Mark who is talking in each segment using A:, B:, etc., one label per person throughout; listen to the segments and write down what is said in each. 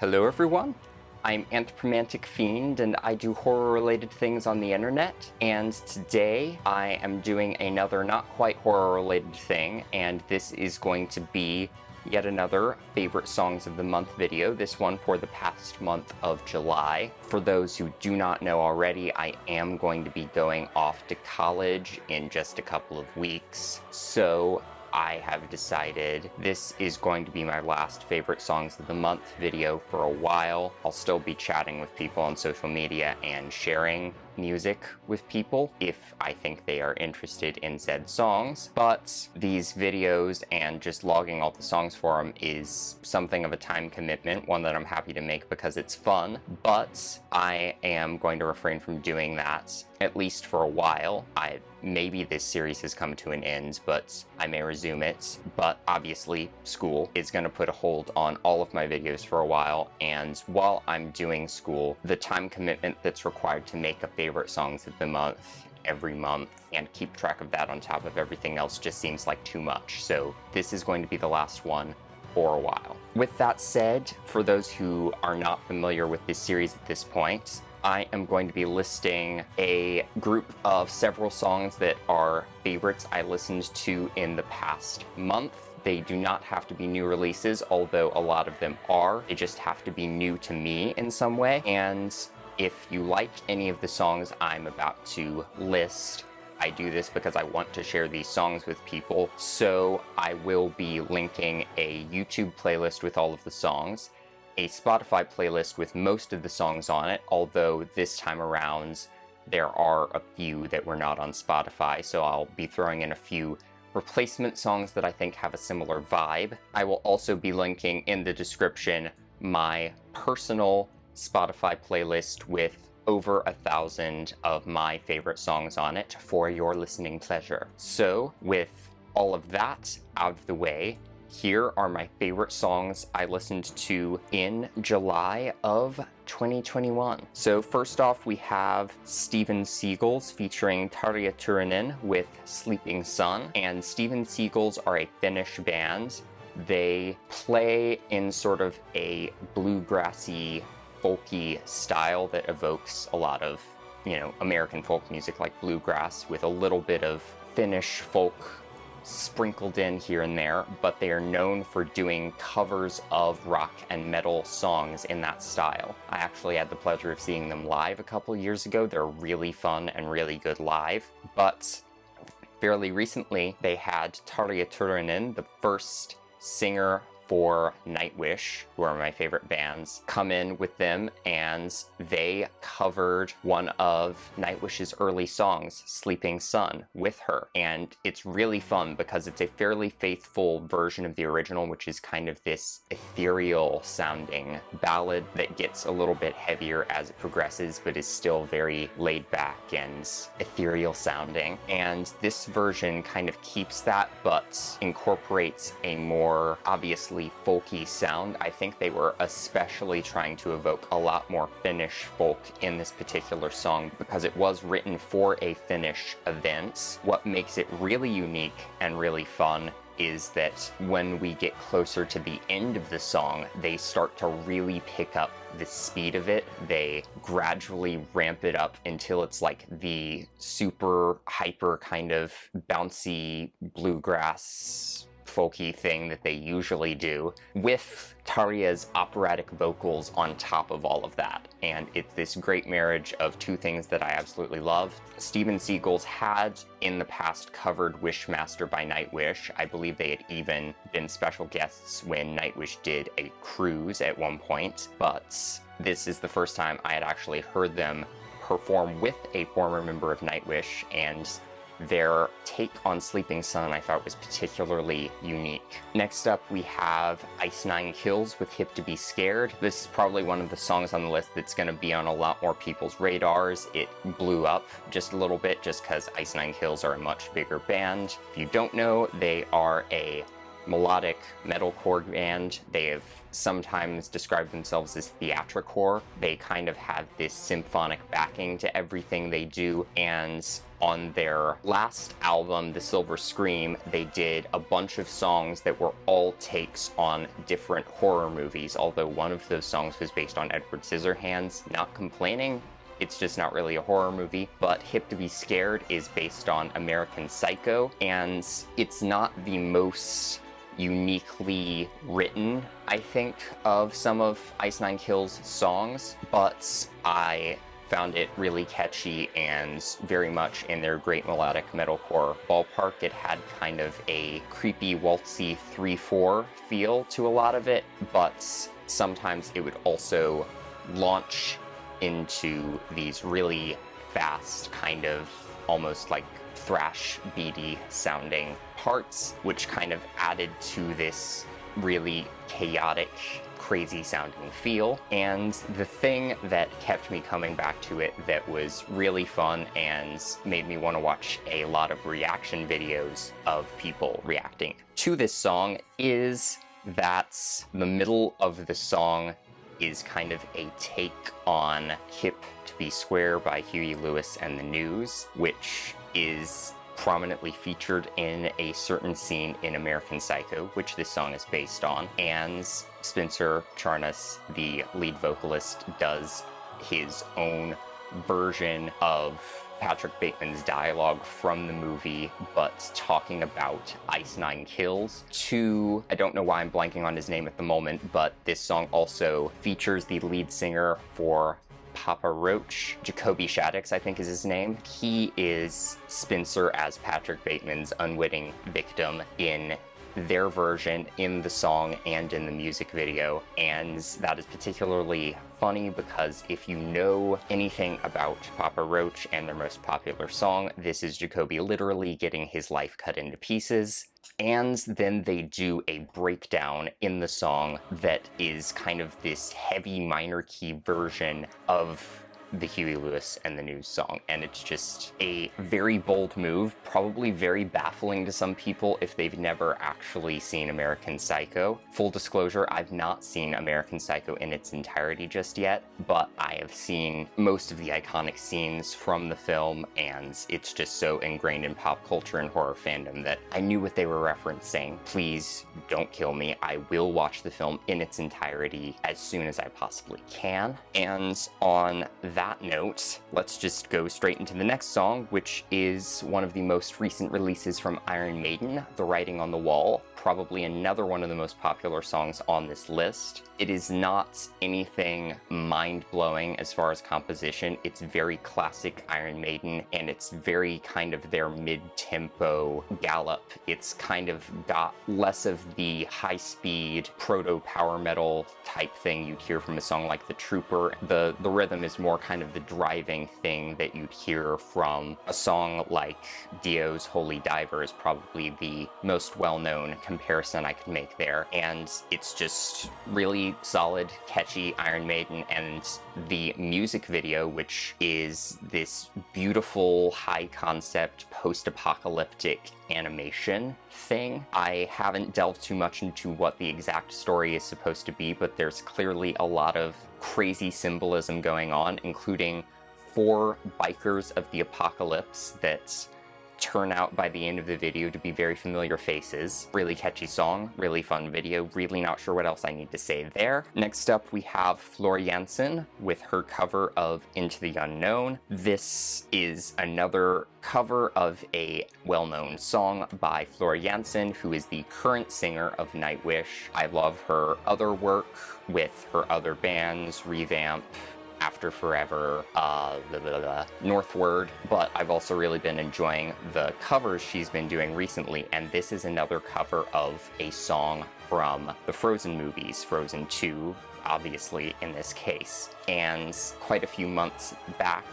A: Hello everyone, I'm Anthropomantic Fiend and I do horror-related things on the internet, and today I am doing another not quite horror-related thing, and this is going to be yet another favorite songs of the month video, this one for the past month of July. For those who do not know already, I am going to be going off to college in just a couple of weeks, so I have decided this is going to be my last favorite songs of the month video for a while. I'll still be chatting with people on social media and sharing music with people if I think they are interested in said songs, but these videos and just logging all the songs for them is something of a time commitment, one that I'm happy to make because it's fun, but I am going to refrain from doing that at least for a while. Maybe this series has come to an end, but I may resume it. But obviously, school is going to put a hold on all of my videos for a while, and while I'm doing school, the time commitment that's required to make a favorite songs of the month every month and keep track of that on top of everything else just seems like too much. So this is going to be the last one for a while. With that said, for those who are not familiar with this series at this point, I am going to be listing a group of several songs that are favorites I listened to in the past month. They do not have to be new releases, although a lot of them are. They just have to be new to me in some way. And if you like any of the songs I'm about to list, I do this because I want to share these songs with people. So I will be linking a YouTube playlist with all of the songs, a Spotify playlist with most of the songs on it, although this time around there are a few that were not on Spotify, so I'll be throwing in a few replacement songs that I think have a similar vibe. I will also be linking in the description my personal Spotify playlist with over 1,000 of my favorite songs on it for your listening pleasure. So with all of that out of the way, here are my favorite songs I listened to in July of 2021. So first off, we have Steven Seagulls featuring Tarja Turunen with Sleeping Sun. And Steven Seagulls are a Finnish band. They play in sort of a bluegrassy, folky style that evokes a lot of, American folk music like bluegrass with a little bit of Finnish folk sprinkled in here and there, but they are known for doing covers of rock and metal songs in that style. I actually had the pleasure of seeing them live a couple years ago. They're really fun and really good live, but fairly recently they had Tarja Turunen, the first singer for Nightwish, who are my favorite bands, come in with them, and they covered one of Nightwish's early songs, Sleeping Sun, with her. And it's really fun because it's a fairly faithful version of the original, which is kind of this ethereal sounding ballad that gets a little bit heavier as it progresses, but is still very laid back and ethereal sounding. And this version kind of keeps that, but incorporates a more obviously folky sound. I think they were especially trying to evoke a lot more Finnish folk in this particular song because it was written for a Finnish event. What makes it really unique and really fun is that when we get closer to the end of the song, they start to really pick up the speed of it. They gradually ramp it up until it's like the super hyper kind of bouncy bluegrass folky thing that they usually do, with Tarja's operatic vocals on top of all of that. And it's this great marriage of two things that I absolutely love. Steven Seagulls had in the past covered Wishmaster by Nightwish. I believe they had even been special guests when Nightwish did a cruise at one point, but this is the first time I had actually heard them perform with a former member of Nightwish, and their take on Sleeping Sun I thought was particularly unique. Next up, we have Ice Nine Kills with Hip to Be Scared. This is probably one of the songs on the list that's going to be on a lot more people's radars. It blew up just a little bit just because Ice Nine Kills are a much bigger band. If you don't know, they are a melodic metalcore band. They have sometimes described themselves as theatricore. They kind of have this symphonic backing to everything they do, and on their last album, The Silver Scream, they did a bunch of songs that were all takes on different horror movies, although one of those songs was based on Edward Scissorhands. Not complaining, it's just not really a horror movie. But Hip to Be Scared is based on American Psycho, and it's not the most uniquely written, I think, of some of Ice Nine Kills' songs, but I found it really catchy and very much in their great melodic metalcore ballpark. It had kind of a creepy, waltzy 3/4 feel to a lot of it, but sometimes it would also launch into these really fast, kind of almost like thrash beady sounding parts, which kind of added to this really chaotic, crazy sounding feel. And the thing that kept me coming back to it that was really fun and made me want to watch a lot of reaction videos of people reacting to this song is that the middle of the song is kind of a take on Hip to Be Square by Huey Lewis and the News, which is prominently featured in a certain scene in American Psycho, which this song is based on. And Spencer Charnas, the lead vocalist, does his own version of Patrick Bateman's dialogue from the movie, but talking about Ice Nine Kills. I don't know why I'm blanking on his name at the moment, but this song also features the lead singer for Papa Roach. Jacoby Shaddix, I think is his name. He is Spencer as Patrick Bateman's unwitting victim in their version in the song and in the music video, and that is particularly funny because if you know anything about Papa Roach and their most popular song, this is Jacoby literally getting his life cut into pieces. And then they do a breakdown in the song that is kind of this heavy minor key version of the Huey Lewis and the News song, and it's just a very bold move, probably very baffling to some people if they've never actually seen American Psycho. Full disclosure, I've not seen American Psycho in its entirety just yet, but I have seen most of the iconic scenes from the film, and it's just so ingrained in pop culture and horror fandom that I knew what they were referencing. Please don't kill me. I will watch the film in its entirety as soon as I possibly can. And on that note, let's just go straight into the next song, which is one of the most recent releases from Iron Maiden, The Writing on the Wall, probably another one of the most popular songs on this list. It is not anything mind-blowing as far as composition. It's very classic Iron Maiden, and it's very kind of their mid-tempo gallop. It's kind of got less of the high-speed proto-power metal type thing you'd hear from a song like The Trooper. The rhythm is more kind of the driving thing that you'd hear from a song like Dio's Holy Diver is probably the most well-known comparison I could make there. And it's just really solid, catchy Iron Maiden, and the music video, which is this beautiful, high-concept, post-apocalyptic animation thing. I haven't delved too much into what the exact story is supposed to be, but there's clearly a lot of crazy symbolism going on, including 4 bikers of the apocalypse that turn out by the end of the video to be very familiar faces. Really catchy song, really fun video, really not sure what else I need to say there. Next up we have Floor Jansen with her cover of Into the Unknown. This is another cover of a well-known song by Floor Jansen, who is the current singer of Nightwish. I love her other work with her other bands, Revamp, After Forever, Northward, but I've also really been enjoying the covers she's been doing recently, and this is another cover of a song from the Frozen movies, Frozen 2, obviously in this case. And quite a few months back,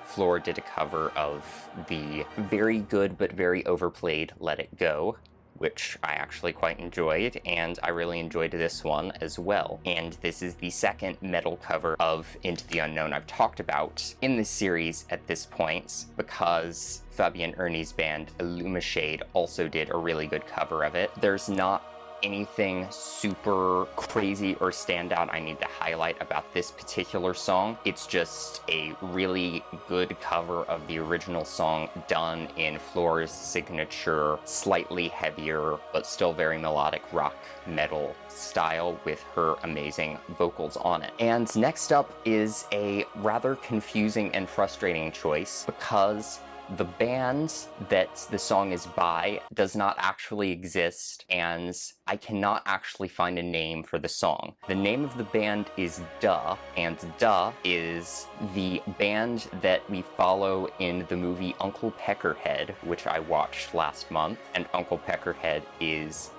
A: Floor did a cover of the very good but very overplayed Let It Go which I actually quite enjoyed, and I really enjoyed this one as well. And this is the second metal cover of Into the Unknown I've talked about in this series at this point, because Fabian Ernie's band Illumishade also did a really good cover of it. There's not anything super crazy or standout I need to highlight about this particular song. It's just a really good cover of the original song done in Floor's signature, slightly heavier, but still very melodic rock metal style with her amazing vocals on it. And next up is a rather confusing and frustrating choice, because the band that the song is by does not actually exist, and I cannot actually find a name for the song. The name of the band is Duh, and Duh is the band that we follow in the movie Uncle Peckerhead, which I watched last month. And Uncle Peckerhead is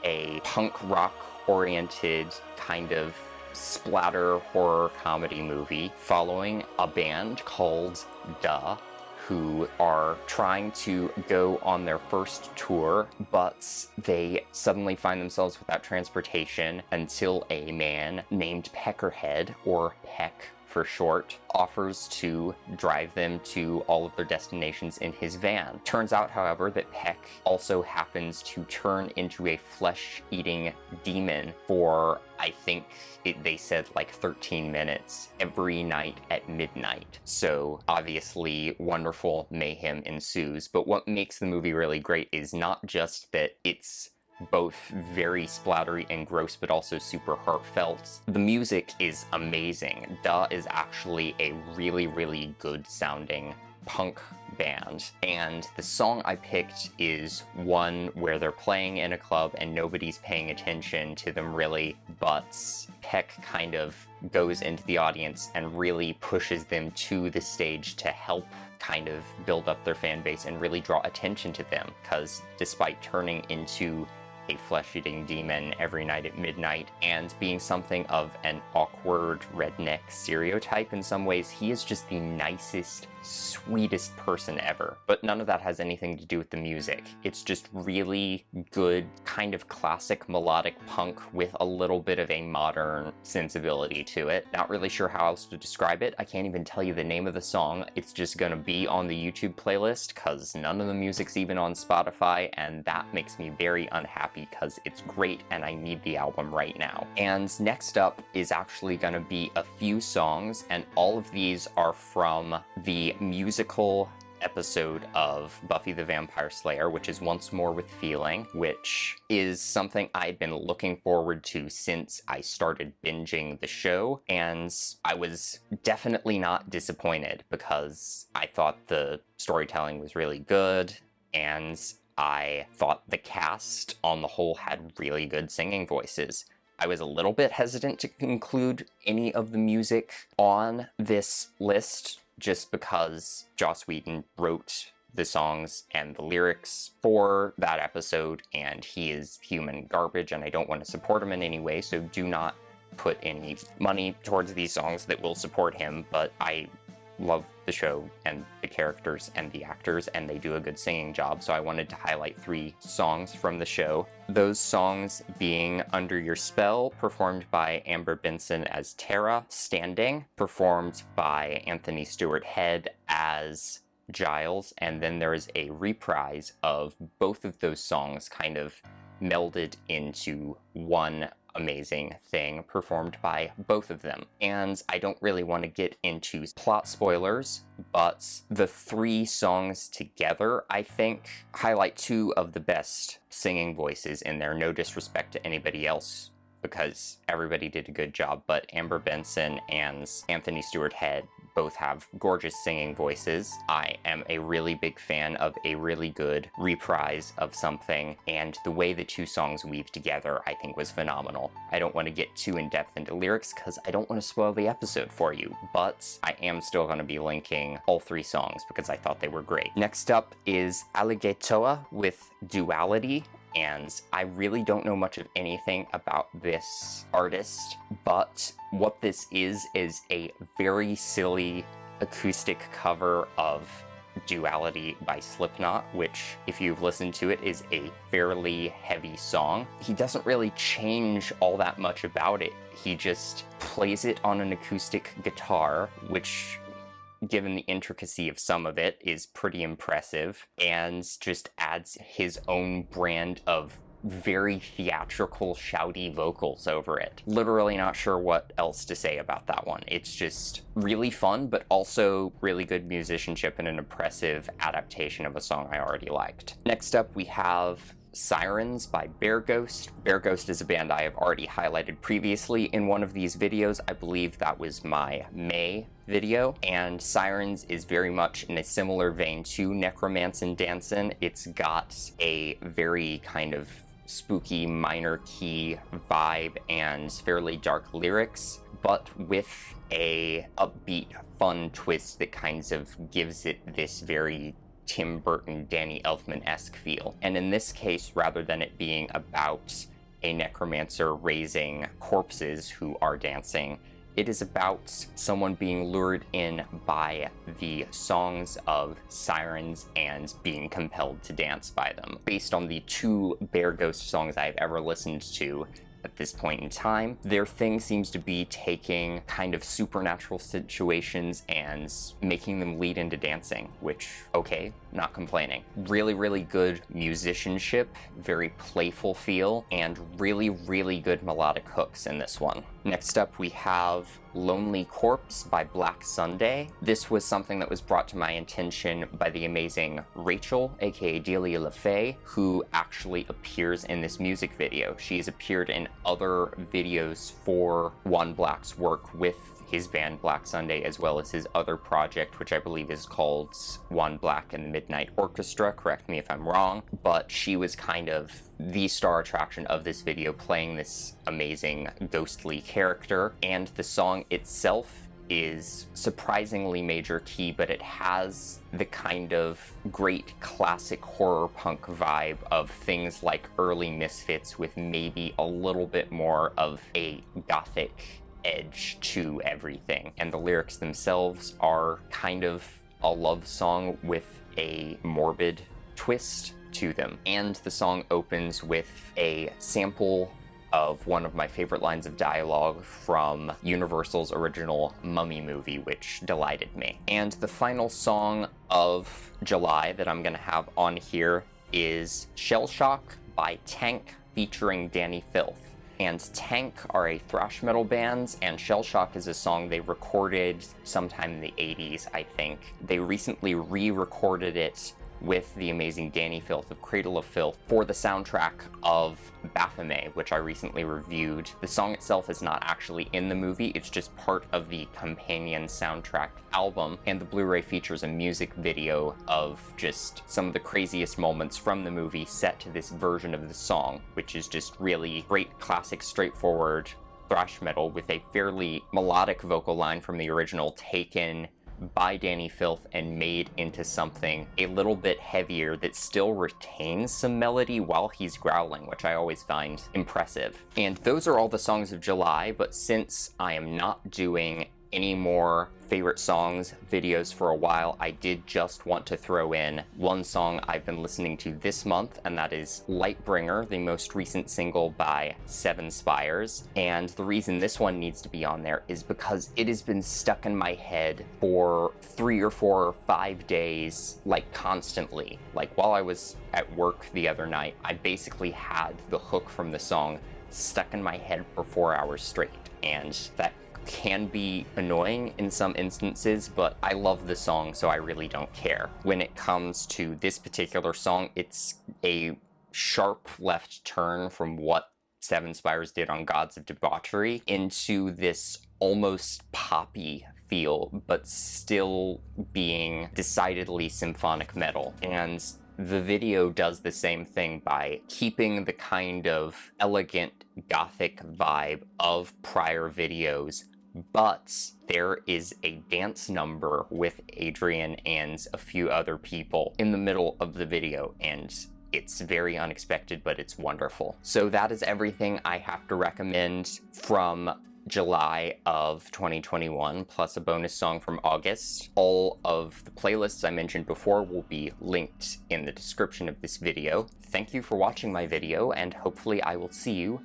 A: a punk rock oriented kind of splatter horror comedy movie following a band called Duh, who are trying to go on their first tour, but they suddenly find themselves without transportation until a man named Peckerhead, or Peck for short, offers to drive them to all of their destinations in his van. Turns out, however, that Peck also happens to turn into a flesh-eating demon for, I think they said like 13 minutes every night at midnight. So obviously wonderful mayhem ensues, but what makes the movie really great is not just that it's both very splattery and gross, but also super heartfelt. The music is amazing. Duh is actually a really, really good sounding punk band, and the song I picked is one where they're playing in a club and nobody's paying attention to them really, but Peck kind of goes into the audience and really pushes them to the stage to help kind of build up their fan base and really draw attention to them, because despite turning into a flesh-eating demon every night at midnight and being something of an awkward redneck stereotype in some ways, he is just the nicest, sweetest person ever. But none of that has anything to do with the music. It's just really good, kind of classic melodic punk with a little bit of a modern sensibility to it. Not really sure how else to describe it. I can't even tell you the name of the song. It's just gonna be on the YouTube playlist, because none of the music's even on Spotify, and that makes me very unhappy because it's great and I need the album right now. And next up is actually gonna be a few songs, and all of these are from the musical episode of Buffy the Vampire Slayer, which is Once More with Feeling, which is something I'd been looking forward to since I started binging the show, and I was definitely not disappointed because I thought the storytelling was really good, and I thought the cast on the whole had really good singing voices. I was a little bit hesitant to include any of the music on this list just because Joss Whedon wrote the songs and the lyrics for that episode, and he is human garbage, and I don't want to support him in any way, so do not put any money towards these songs that will support him, but I love the show and the characters and the actors, and they do a good singing job, so I wanted to highlight 3 songs from the show. Those songs being Under Your Spell, performed by Amber Benson as Tara, Standing, performed by Anthony Stewart Head as Giles, and then there is a reprise of both of those songs kind of melded into one amazing thing performed by both of them. And I don't really want to get into plot spoilers, but the 3 songs together, I think, highlight 2 of the best singing voices in there. No disrespect to anybody else, because everybody did a good job, but Amber Benson and Anthony Stewart Head both have gorgeous singing voices. I am a really big fan of a really good reprise of something, and the way the 2 songs weave together I think was phenomenal. I don't want to get too in-depth into lyrics because I don't want to spoil the episode for you, but I am still going to be linking all 3 songs because I thought they were great. Next up is Alligatoa with Duality, and I really don't know much of anything about this artist, but what this is a very silly acoustic cover of Duality by Slipknot, which, if you've listened to it, is a fairly heavy song. He doesn't really change all that much about it. He just plays it on an acoustic guitar, which, given the intricacy of some of it, is pretty impressive, and just adds his own brand of very theatrical, shouty vocals over it. Literally not sure what else to say about that one. It's just really fun, but also really good musicianship and an impressive adaptation of a song I already liked. Next up, we have Sirens by Bear Ghost. Bear Ghost is a band I have already highlighted previously in one of these videos. I believe that was my May video, and Sirens is very much in a similar vein to Necromancer Dancin'. It's got a very kind of spooky minor key vibe and fairly dark lyrics, but with a upbeat, fun twist that kind of gives it this very Tim Burton, Danny Elfman-esque feel. And in this case, rather than it being about a necromancer raising corpses who are dancing, it is about someone being lured in by the songs of sirens and being compelled to dance by them. Based on the 2 Bear Ghost songs I've ever listened to at this point in time, their thing seems to be taking kind of supernatural situations and making them lead into dancing, which, okay, not complaining. Really, really good musicianship, very playful feel, and really, really good melodic hooks in this one. Next up, we have Lonely Corpse by Black Sunday. This was something that was brought to my attention by the amazing Rachel, aka Delia LaFay, who actually appears in this music video. She's appeared in other videos for One Black's work with his band Black Sunday, as well as his other project, which I believe is called One Black and the Midnight Orchestra. Correct me if I'm wrong, but she was kind of the star attraction of this video, playing this amazing ghostly character, and the song itself is surprisingly major key, but it has the kind of great classic horror punk vibe of things like early Misfits, with maybe a little bit more of a gothic edge to everything. And the lyrics themselves are kind of a love song with a morbid twist to them. And the song opens with a sample of one of my favorite lines of dialogue from Universal's original Mummy movie, which delighted me. And the final song of July that I'm gonna have on here is Shell Shock by Tank featuring Danny Filth. And Tank are a thrash metal band, and Shell Shock is a song they recorded sometime in the 80s, I think. They recently re-recorded it with the amazing Danny Filth of Cradle of Filth for the soundtrack of Baphomet, which I recently reviewed. The song itself is not actually in the movie, it's just part of the companion soundtrack album, and the Blu-ray features a music video of just some of the craziest moments from the movie set to this version of the song, which is just really great, classic, straightforward thrash metal with a fairly melodic vocal line from the original taken by Danny Filth and made into something a little bit heavier that still retains some melody while he's growling, which I always find impressive. And those are all the songs of July, but since I am not doing any more favorite songs videos for a while, I did just want to throw in one song I've been listening to this month, and that is Lightbringer, the most recent single by Seven Spires. And the reason this one needs to be on there is because it has been stuck in my head for 3 or 4 or 5 days, like constantly. Like while I was at work the other night, I basically had the hook from the song stuck in my head for 4 hours straight, and that can be annoying in some instances, but I love the song, so I really don't care. When it comes to this particular song, it's a sharp left turn from what Seven Spires did on Gods of Debauchery into this almost poppy feel, but still being decidedly symphonic metal. And the video does the same thing by keeping the kind of elegant gothic vibe of prior videos, but there is a dance number with Adrian and a few other people in the middle of the video, and it's very unexpected, but it's wonderful. So that is everything I have to recommend from July of 2021, plus a bonus song from August. All of the playlists I mentioned before will be linked in the description of this video. Thank you for watching my video, and hopefully I will see you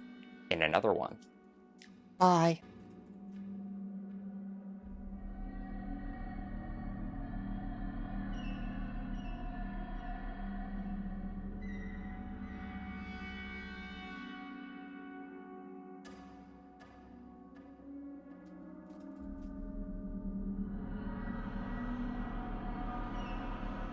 A: in another one. Bye!